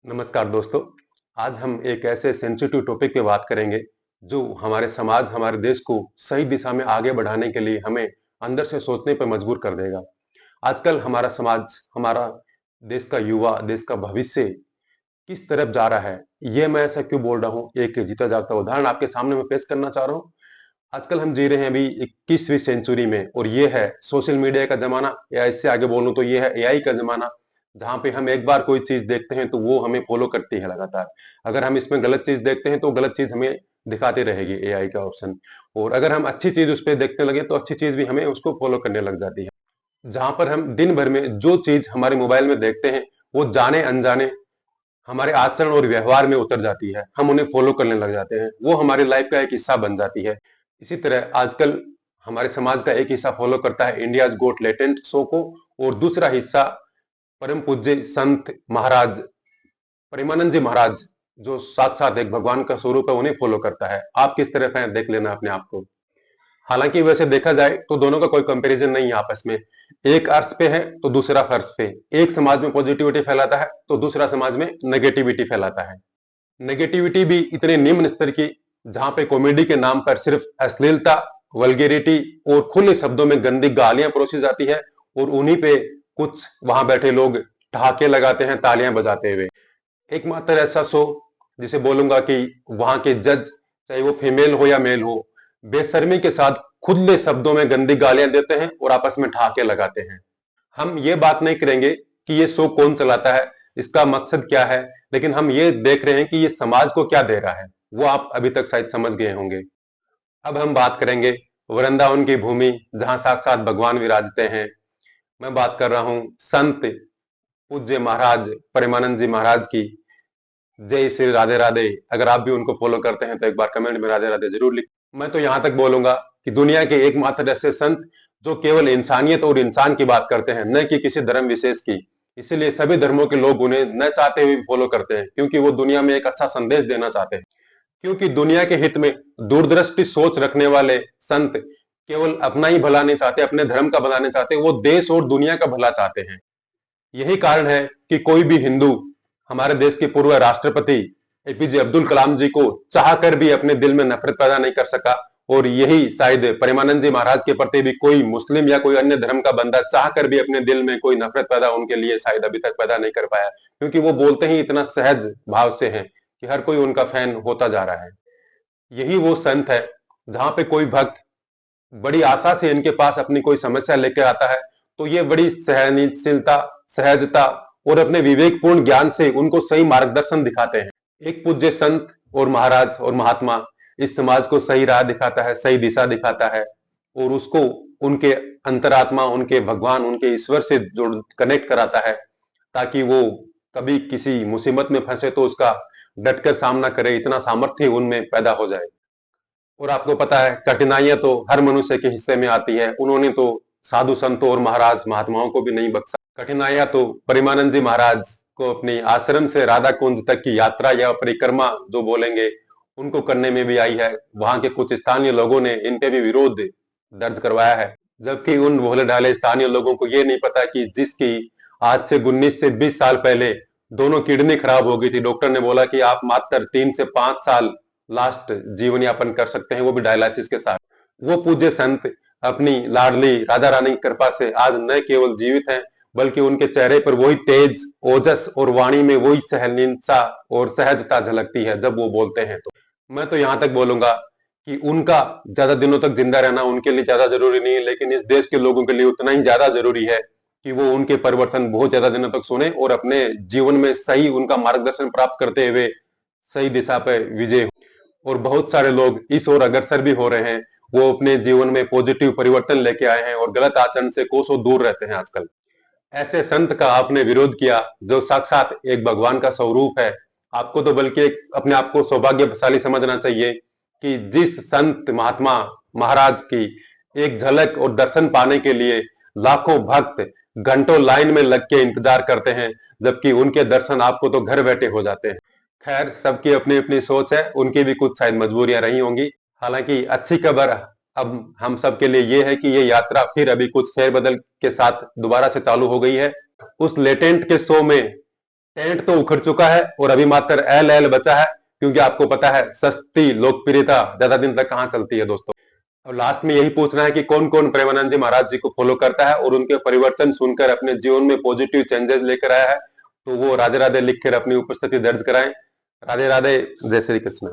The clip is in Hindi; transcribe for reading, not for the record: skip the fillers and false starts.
नमस्कार दोस्तों। आज हम एक ऐसे सेंसिटिव टॉपिक पे बात करेंगे जो हमारे समाज, हमारे देश को सही दिशा में आगे बढ़ाने के लिए हमें अंदर से सोचने पर मजबूर कर देगा। आजकल हमारा समाज, हमारा देश का युवा, देश का भविष्य किस तरफ जा रहा है, ये मैं ऐसा क्यों बोल रहा हूँ, एक जीता जागता उदाहरण आपके सामने मैं पेश करना चाह रहा हूँ। आजकल हम जी रहे हैं अभी 21वीं सेंचुरी में और ये है सोशल मीडिया का जमाना, या इससे आगे बोलूं तो ये है एआई का जमाना। जहां पे हम एक बार कोई चीज देखते हैं तो वो हमें फॉलो करती है लगातार। अगर हम इसमें गलत चीज देखते हैं तो गलत चीज हमें दिखाती रहेगी एआई का ऑप्शन। और अगर हम अच्छी चीज उस पर देखने लगे तो अच्छी चीज भी हमें उसको फॉलो करने लग जाती है। जहां पर हम दिन भर में जो चीज हमारे मोबाइल में देखते हैं वो जाने अनजाने हमारे आचरण और व्यवहार में उतर जाती है। हम उन्हें फॉलो करने लग जाते हैं, वो हमारी लाइफ का एक हिस्सा बन जाती है। इसी तरह आजकल हमारे समाज का एक हिस्सा फॉलो करता है इंडियाज गोट लेटेंट शो को, और दूसरा हिस्सा परम पूज्य संत महाराज प्रेमानंद जी महाराज, जो साथ एक भगवान का स्वरूप है, उन्हें फॉलो करता है। आप किस तरफ हैं देख लेना अपने आप को। हालांकि वैसे देखा जाए तो दोनों का कोई कंपैरिजन नहीं है आपस में। एक अर्श पे है तो दूसरा फर्श पे। एक समाज में पॉजिटिविटी फैलाता है तो दूसरा समाज में नेगेटिविटी फैलाता है। नेगेटिविटी भी इतने निम्न स्तर की, जहां पे कॉमेडी के नाम पर सिर्फ अश्लीलता, वल्गैरिटी और खुले शब्दों में गंदी गालियां परोसी जाती है, और उन्हीं पे कुछ वहां बैठे लोग ठहाके लगाते हैं तालियां बजाते हुए। एकमात्र ऐसा शो जिसे बोलूंगा कि वहां के जज, चाहे वो फीमेल हो या मेल हो, बेशर्मी के साथ खुले शब्दों में गंदी गालियां देते हैं और आपस में ठहाके लगाते हैं। हम ये बात नहीं करेंगे कि ये शो कौन चलाता है, इसका मकसद क्या है, लेकिन हम ये देख रहे हैं कि ये समाज को क्या दे रहा है। वो आप अभी तक शायद समझ गए होंगे। अब हम बात करेंगे वृंदावन की भूमि, जहां साक्षात भगवान विराजते हैं। मैं बात कर रहा हूं संत पूज्य महाराज प्रेमानंद जी महाराज की। जय श्री राधे राधे। अगर आप भी उनको फॉलो करते हैं तो एक बार कमेंट में राधे राधे जरूर लिख। मैं तो यहां तक बोलूंगा कि दुनिया के एकमात्र ऐसे संत जो केवल इंसानियत और इंसान की बात करते हैं, न कि किसी धर्म विशेष की। इसीलिए सभी धर्मों के लोग उन्हें न चाहते हुए फॉलो करते हैं, क्योंकि वो दुनिया में एक अच्छा संदेश देना चाहते हैं। क्योंकि दुनिया के हित में दूरदृष्टि सोच रखने वाले संत केवल अपना ही भला नहीं चाहते, अपने धर्म का भला नहीं चाहते, वो देश और दुनिया का भला चाहते हैं। यही कारण है कि कोई भी हिंदू हमारे देश के पूर्व राष्ट्रपति एपीजे अब्दुल कलाम जी को चाहकर भी अपने दिल में नफरत पैदा नहीं कर सका। और यही शायद प्रेमानंद जी महाराज के प्रति भी कोई मुस्लिम या कोई अन्य धर्म का बंदा चाहकर भी अपने दिल में कोई नफरत पैदा उनके लिए शायद अभी तक पैदा नहीं कर पाया, क्योंकि वो बोलते ही इतना सहज भाव से हैं कि हर कोई उनका फैन होता जा रहा है। यही वो संत है जहां पे कोई भक्त बड़ी आशा से इनके पास अपनी कोई समस्या लेकर आता है, तो ये बड़ी सहनशीलता, सहजता और अपने विवेकपूर्ण ज्ञान से उनको सही मार्गदर्शन दिखाते हैं। एक पूज्य संत और महाराज और महात्मा इस समाज को सही राह दिखाता है, सही दिशा दिखाता है, और उसको उनके अंतरात्मा, उनके भगवान, उनके ईश्वर से जोड़ कनेक्ट कराता है, ताकि वो कभी किसी मुसीबत में फंसे तो उसका डटकर सामना करे, इतना सामर्थ्य उनमें पैदा हो जाए। और आपको पता है कठिनाइयां तो हर मनुष्य के हिस्से में आती है। उन्होंने तो साधु संतों और महाराज महात्माओं को भी नहीं बख्शा। कठिनाइयां तो प्रेमानंद जी महाराज को अपनी आश्रम से राधा कुंज तक की यात्रा या परिक्रमा जो बोलेंगे, उनको करने में भी आई है। वहां के कुछ स्थानीय लोगों ने इन पे भी विरोध दर्ज करवाया है, जबकि उन भोले ढाले स्थानीय लोगों को ये नहीं पता कि जिसकी आज से 19 से 20 साल पहले दोनों किडनी खराब हो गई थी, डॉक्टर ने बोला कि आप मात्र 3 से 5 साल लास्ट जीवन यापन कर सकते हैं, वो भी डायलिसिस के साथ। वो पूज्य संत अपनी लाडली राधा रानी की कृपा से आज न केवल जीवित हैं, बल्कि उनके चेहरे पर वही तेज, ओजस और वाणी में वही सहनशीलता और सहजता झलकती है जब वो बोलते हैं। तो मैं तो यहां तक बोलूंगा कि उनका ज्यादा दिनों तक जिंदा रहना उनके लिए ज्यादा जरूरी नहीं है, लेकिन इस देश के लोगों के लिए उतना ही ज्यादा जरूरी है कि वो उनके प्रवचन बहुत ज्यादा दिनों तक सुने और अपने जीवन में सही उनका मार्गदर्शन प्राप्त करते हुए सही दिशा पर विजय हो। और बहुत सारे लोग इस ओर अग्रसर भी हो रहे हैं। वो अपने जीवन में पॉजिटिव परिवर्तन लेके आए हैं और गलत आचरण से कोसों दूर रहते हैं आजकल। ऐसे संत का आपने विरोध किया जो साक्षात एक भगवान का स्वरूप है। आपको तो बल्कि अपने आप को सौभाग्यशाली समझना चाहिए कि जिस संत महात्मा महाराज की एक झलक और दर्शन पाने के लिए लाखों भक्त घंटों लाइन में लग के इंतजार करते हैं, जबकि उनके दर्शन आपको तो घर बैठे हो जाते हैं। खैर, सबकी अपनी अपनी सोच है, उनकी भी कुछ शायद मजबूरियां रही होंगी। हालांकि अच्छी खबर अब हम सब के लिए ये है कि ये यात्रा फिर अभी कुछ फेरबदल के साथ दोबारा से चालू हो गई है। उस लेटेंट के शो में टेंट तो उखड़ चुका है और अभी मात्र एल एल बचा है, क्योंकि आपको पता है सस्ती लोकप्रियता ज्यादा दिन तक कहां चलती है दोस्तों। और लास्ट में यही पूछना है कि कौन कौन प्रेमानंद जी महाराज जी को फॉलो करता है और उनके परिवर्तन सुनकर अपने जीवन में पॉजिटिव चेंजेस लेकर आया है, तो वो राधे राधे लिखकर अपनी उपस्थिति दर्ज कराएं। राधे राधे, जय श्री कृष्ण।